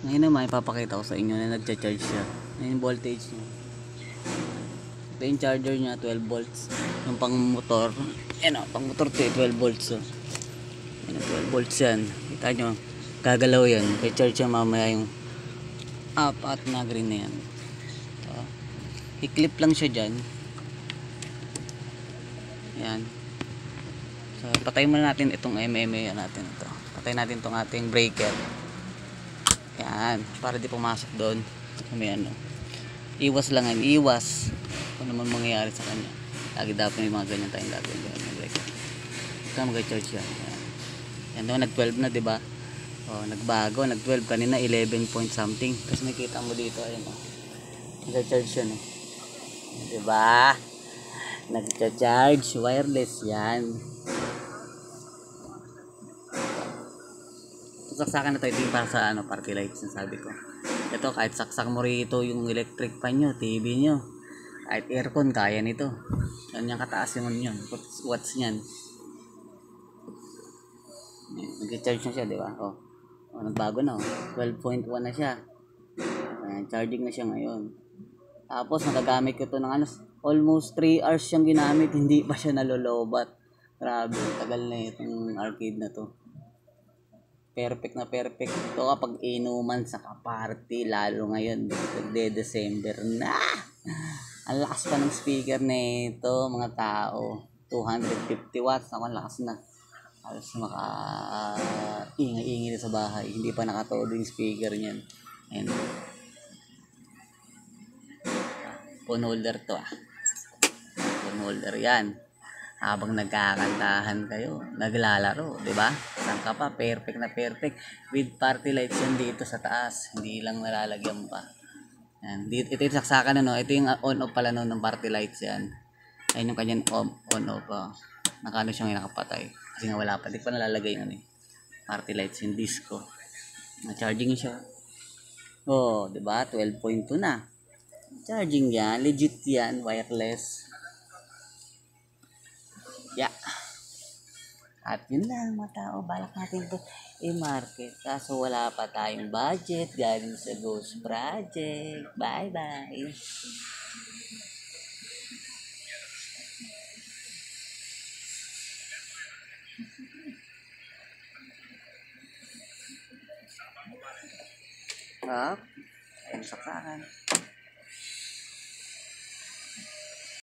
Ngayon naman, ipapakita ko sa inyo na nagcha-charge siya. Ngayon yung voltage niya. Ito yung charger niya, 12 volts. Yung pang motor, yan o, pang motor to 12 volts. So. Yan, 12 volts yan. Kita nyo, gagalaw yan. Kaya charge siya mamaya yung apat na green na yan. So, i-clip lang siya dyan. Yan. So, patayin muna natin itong MMA natin ito. Patayin natin itong ating breaker. Yan. Para di pumasok doon. May ano. Iwas lang yan. Iwas. Kung naman mangyayari sa kanya. Lagi dapat may mga ganyan tayong gagawin. Ito mag-charge yan. Yan. Yan doon. Nag-12 na, diba? O, nagbago. Nag-12 kanina. 11 point something. Tapos makita mo dito. Ayan o. Nag-charge yan o. Diba? Nag-charge. Wireless yan. Saksakan na tayo. Ito yung para sa ano, party lights na sabi ko. Ito kahit saksak mo rito yung electric fan nyo, TV nyo, kahit aircon, kaya nito. Yan yung kataas yung yun. Watts nyan. Nag-charge na siya, di ba? Oh, nagbago na. 12.1 na siya. Ayan, charging na siya ngayon. Tapos nagagamit ko to ng ano, almost 3 hours siyang ginamit. Hindi pa siya nalolobat. Grabe, tagal na itong arcade na to. Perfect na perfect ito kapag inuman sa kaparty, lalo ngayon December na. Ang lakas pa ng speaker nito mga tao, 250 watts. Ako, lakas na, halos maka ingay-ingay na sa bahay. Hindi pa nakatodo yung speaker niyan. And phone holder to phone holder yan. Habang nagkakantahan kayo, naglalaro, di ba? Saan ka pa? Perfect na perfect. With party lights yan dito sa taas. Hindi lang nalalagyan pa. Yan. Ito yung saksakan na, no? Ito yung on-off pala, no, ng party lights yan. Ayun yung kanyang on-off. Nakano siya ngayon nakapatay. Kasi nga wala pa. Di pa nalalagay yun, eh. Party lights yung disco. Na-charging siya. Oh, di ba? 12.2 na. Charging yan. Legit yan. Wireless. Yeah. At yun lang mga tao, balak natin ito i-market. Kaso wala pa tayong budget galing sa Ghost Project. Bye bye. Up. Ayun sa kanan.